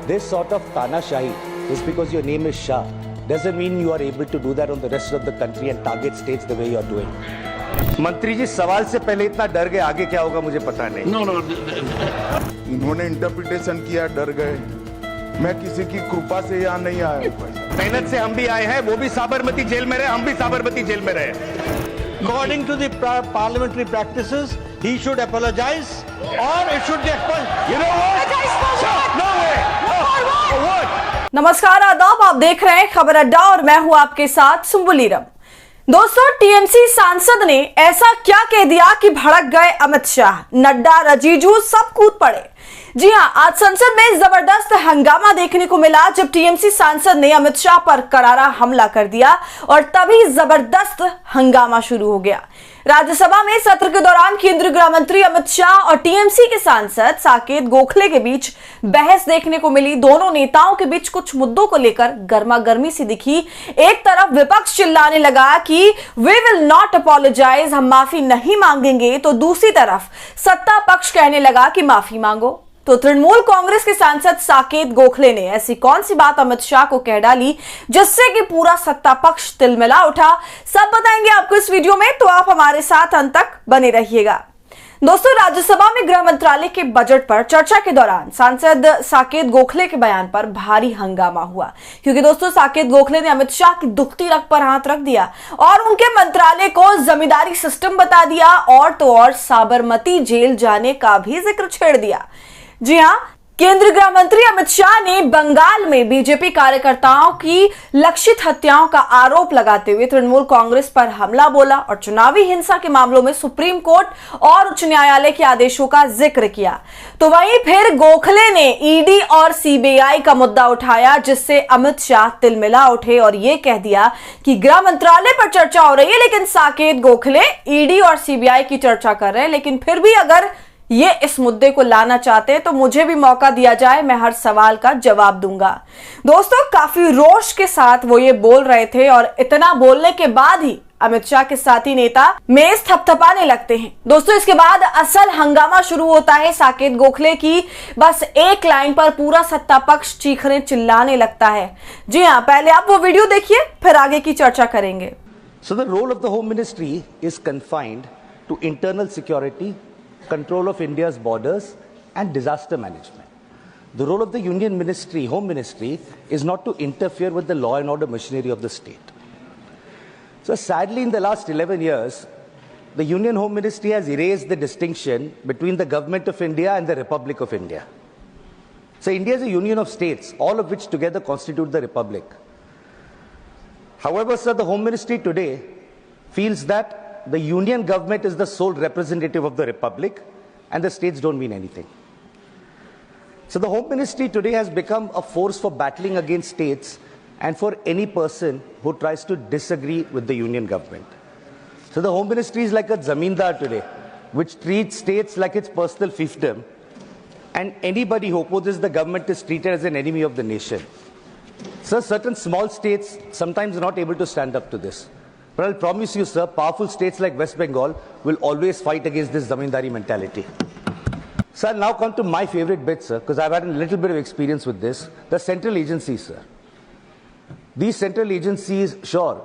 This sort of tanashahi, just because your name is Shah, doesn't mean you are able to do that on the rest of the country and target states the way you are doing. मंत्री जी सवाल से पहले इतना डर गए, आगे क्या होगा मुझे पता नहीं। नो इन्होंने इंटरप्रिटेशन किया, डर गए। मैं किसी की कृपा से यहाँ नहीं आया। मेहनत से हम भी आए हैं, वो भी साबरमती जेल में रहे, हम भी साबरमती जेल में रहे। According to the parliamentary practices, he should apologize or it should be expunged. You know what? No way. No. What? नमस्कार, आदाब। आप देख रहे हैं खबर अड्डा और मैं हूं आपके साथ सुम्बुलीरम। दोस्तों, टीएमसी सांसद ने ऐसा क्या कह दिया कि भड़क गए अमित शाह, नड्डा, रजीजू सब कूद पड़े। जी हां, आज संसद में जबरदस्त हंगामा देखने को मिला जब टीएमसी सांसद ने अमित शाह पर करारा हमला कर दिया और तभी जबरदस्त हंगामा शुरू हो गया। राज्यसभा में सत्र के दौरान केंद्रीय गृह मंत्री अमित शाह और टीएमसी के सांसद साकेत गोखले के बीच बहस देखने को मिली। दोनों नेताओं के बीच कुछ मुद्दों को लेकर गर्मागर्मी सी दिखी। एक तरफ विपक्ष चिल्लाने लगा कि वी विल नॉट अपॉलोजाइज, हम माफी नहीं मांगेंगे, तो दूसरी तरफ सत्ता पक्ष कहने लगा कि माफी मांगो। तो तृणमूल कांग्रेस के सांसद साकेत गोखले ने ऐसी कौन सी बात अमित शाह को कह डाली जिससे कि पूरा सत्ता पक्ष तिलमिला उठा, सब बताएंगे आपको इस वीडियो में, तो आप हमारे साथ अंत तक बने रहिएगा। दोस्तों, राज्यसभा में गृह मंत्रालय के बजट पर चर्चा के दौरान सांसद साकेत गोखले के बयान पर भारी हंगामा हुआ, क्योंकि दोस्तों साकेत गोखले ने अमित शाह की दुखती रग पर हाथ रख दिया और उनके मंत्रालय को जमींदारी सिस्टम बता दिया और तो और साबरमती जेल जाने का भी जिक्र छेड़ दिया। जी हां, केंद्रीय गृह मंत्री अमित शाह ने बंगाल में बीजेपी कार्यकर्ताओं की लक्षित हत्याओं का आरोप लगाते हुए तृणमूल कांग्रेस पर हमला बोला और चुनावी हिंसा के मामलों में सुप्रीम कोर्ट और उच्च न्यायालय के आदेशों का जिक्र किया। तो वहीं फिर गोखले ने ईडी और सीबीआई का मुद्दा उठाया, जिससे अमित शाह तिलमिला उठे और यह कह दिया कि गृह मंत्रालय पर चर्चा हो रही है, लेकिन साकेत गोखले ईडी और सीबीआई की चर्चा कर रहे हैं, लेकिन फिर भी अगर ये इस मुद्दे को लाना चाहते हैं तो मुझे भी मौका दिया जाए, मैं हर सवाल का जवाब दूंगा। दोस्तों, काफी रोष के साथ वो ये बोल रहे थे और इतना बोलने के बाद ही अमित शाह के साथी नेता मेज थपथपाने लगते हैं। दोस्तों, इसके बाद असल हंगामा शुरू होता है साकेत गोखले की बस एक लाइन पर पूरा सत्ता पक्ष चीखने चिल्लाने लगता है। जी हाँ, पहले आप वो वीडियो देखिए, फिर आगे की चर्चा करेंगे। So the role of the Home Ministry is confined to internal security, control of India's borders and disaster management. The role of the Union Ministry, Home Ministry, is not to interfere with the law and order machinery of the state. So sadly, in the last 11 years, the Union Home Ministry has erased the distinction between the Government of India and the Republic of India. So India is a union of states, all of which together constitute the Republic. However, sir, the Home Ministry today feels that the union government is the sole representative of the republic and the states don't mean anything. So the Home Ministry today has become a force for battling against states and for any person who tries to disagree with the union government. So the Home Ministry is like a zamindar today, which treats states like its personal fiefdom, and anybody who opposes the government is treated as an enemy of the nation. So certain small states sometimes are not able to stand up to this. But I'll promise you, sir, powerful states like West Bengal will always fight against this zamindari mentality. Sir, now come to my favorite bit, sir, because I've had a little bit of experience with this. The central agencies, sir. These central agencies, sure,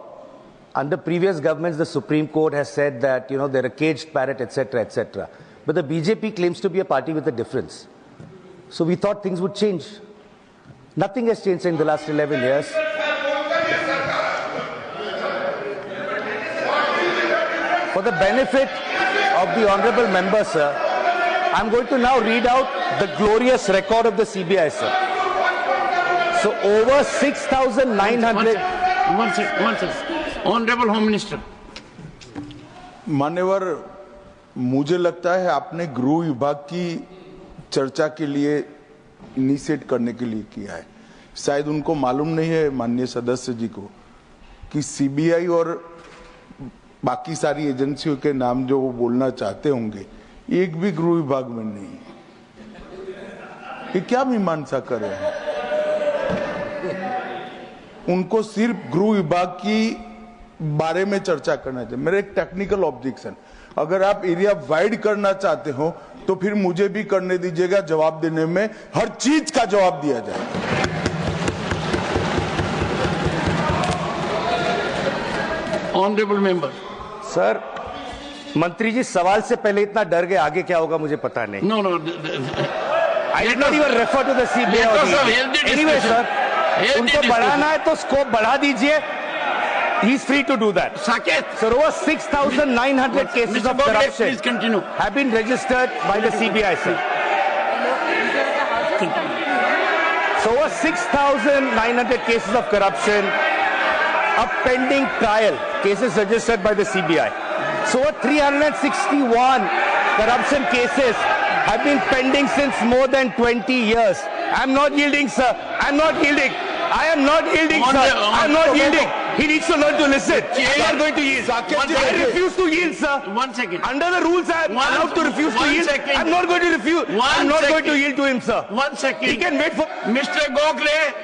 under previous governments, the Supreme Court has said that, you know, they're a caged parrot, etc., etc. But the BJP claims to be a party with a difference. So we thought things would change. Nothing has changed in the last 11 years. For the benefit of the honorable member, sir, I'm going to now read out the glorious record of the CBI, sir. So over 6,900... One second. Honorable Home Minister. मान्यवर, मुझे लगता है आपने गृह विभाग की चर्चा के लिए इनिशिएट करने के लिए किया है। शायद उनको मालूम नहीं है, माननीय सदस्य जी को, कि सीबीआई और बाकी सारी एजेंसियों के नाम जो वो बोलना चाहते होंगे, एक भी गृह विभाग में नहीं है। ये क्या मीमांसा कर रहे हैं? उनको सिर्फ गृह विभाग की बारे में चर्चा करना चाहिए। मेरा एक टेक्निकल ऑब्जेक्शन, अगर आप एरिया वाइड करना चाहते हो तो फिर मुझे भी करने दीजिएगा, जवाब देने में हर चीज का जवाब दिया जाए। Honourable member. सर, मंत्री जी सवाल से पहले इतना डर गए, आगे क्या होगा मुझे पता नहीं। No no, I did not even refer to the CBI. Anyway, sir, उनको बढ़ाना है तो स्कोप बढ़ा दीजिए. He is free to do that. Saket. So over 6,900 cases of corruption please continue. have been registered by the CBI, sir. So over 6,900 cases of corruption, a pending trial, cases registered by the CBI. So over 361 corruption cases have been pending since more than 20 years. I'm not yielding, sir. I'm not yielding. I am not yielding, sir. I'm not yielding. He needs to learn to listen. I'm not going to yield. I refuse to yield, sir. 1 second. Under the rules, I am allowed to refuse to yield. second. I'm not going to refuse. I'm not going to yield to him, sir. 1 second. He can wait for. Mr. Gokhale,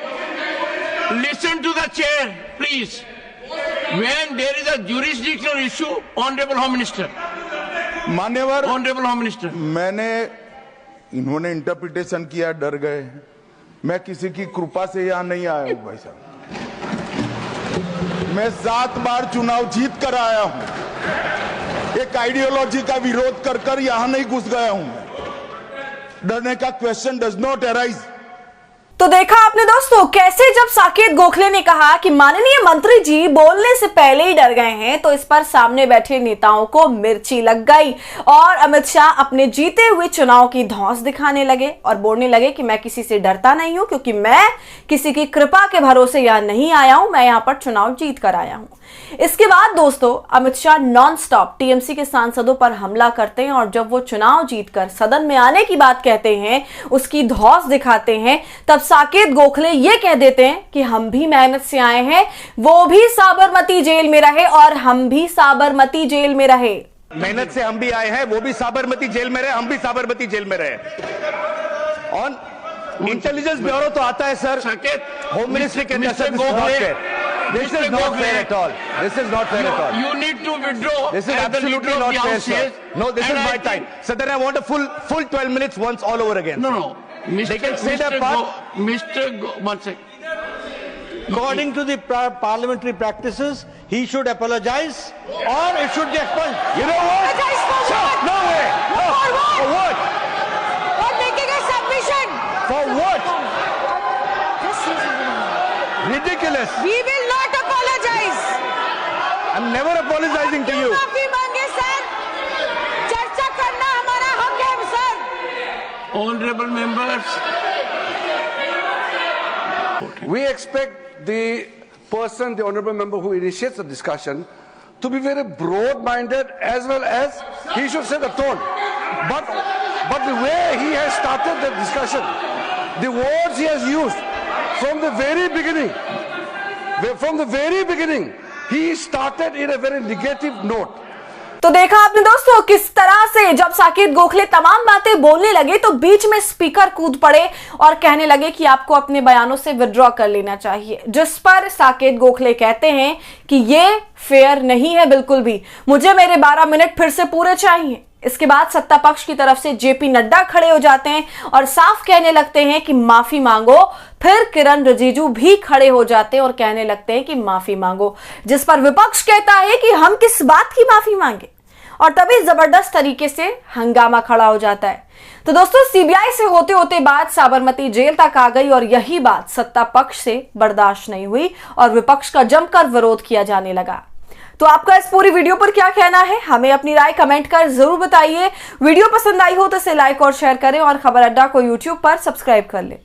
listen to the chair, please. When there is a jurisdictional issue, Honorable Home Minister. मान्यवर, Honorable Home Minister. मैंने, इन्होंने interpretation किया, डर गए। मैं किसी की कृपा से यहाँ नहीं आया हूँ भाई साहब। मैं 7 बार चुनाव जीत कर आया हूँ। एक आइडियोलॉजी का विरोध कर कर यहाँ नहीं घुस गया हूँ मैं। डरने का क्वेश्चन डज नॉट अराइज। तो देखा आपने दोस्तों कैसे जब साकेत गोखले ने कहा कि माननीय मंत्री जी बोलने से पहले ही डर गए हैं, तो इस पर सामने बैठे नेताओं को मिर्ची लग गई और अमित शाह अपने जीते हुए चुनाव की धौंस दिखाने लगे और बोलने लगे कि मैं किसी से डरता नहीं हूं, क्योंकि मैं किसी की कृपा के भरोसे यहां नहीं आया हूं, मैं यहां पर चुनाव जीत कर आया हूं। इसके बाद दोस्तों Amit Shah non stop TMC के सांसदों पर हमला करते हैं और जब वो चुनाव जीतकर सदन में आने की बात कहते हैं, उसकी धौंस दिखाते हैं, तब साकेत गोखले ये कह देते हैं कि हम भी मेहनत से आए हैं, वो भी साबरमती जेल में रहे और हम भी साबरमती जेल में रहे। मेहनत से हम भी आए हैं, वो भी साबरमती जेल में रहे, हम भी साबरमती जेल में रहे। ऑन इंटेलिजेंस ब्यूरो तो आता है सर, होम मिनिस्ट्री के This is not fair at all. This is not fair at all. You need to withdraw. This is absolutely not fair, sir. No, this is my time. So then I want a full 12 minutes once all over again. No. They can say their part. One second. According to the parliamentary practices, he should apologize or it should be expunged. You know what? Apologize for what? No way. No. For what? For making a submission. For what? This is Ridiculous. We will not apologize. I'm never apologizing to you. माफी मांगे sir, चर्चा करना हमारा हक है sir. Honorable members. We expect the person, the honorable member who initiates the discussion, to be very broad-minded as well as he should set the tone. But the way he has started the discussion, the words he has used from the very beginning, he started in a very negative note. तो देखा आपने दोस्तों किस तरह से जब साकेत गोखले तमाम बातें बोलने लगे तो बीच में स्पीकर कूद पड़े और कहने लगे कि आपको अपने बयानों से विड्रॉ कर लेना चाहिए, जिस पर साकेत गोखले कहते हैं कि ये फेयर नहीं है बिल्कुल भी, मुझे मेरे 12 मिनट फिर से पूरे चाहिए। इसके बाद सत्ता पक्ष की तरफ से जेपी नड्डा खड़े हो जाते हैं और साफ कहने लगते हैं कि माफी मांगो, फिर किरण रिजिजू भी खड़े हो जाते हैं और कहने लगते हैं कि माफी मांगो, जिस पर विपक्ष कहता है कि हम किस बात की माफी मांगे, और तभी जबरदस्त तरीके से हंगामा खड़ा हो जाता है। तो दोस्तों सीबीआई से होते होते बात साबरमती जेल तक आ गई और यही बात सत्ता पक्ष से बर्दाश्त नहीं हुई और विपक्ष का जमकर विरोध किया जाने लगा। तो आपका इस पूरी वीडियो पर क्या कहना है, हमें अपनी राय कमेंट कर जरूर बताइए। वीडियो पसंद आई हो तो इसे लाइक और शेयर करें और खबर अड्डा को यूट्यूब पर सब्सक्राइब कर लें।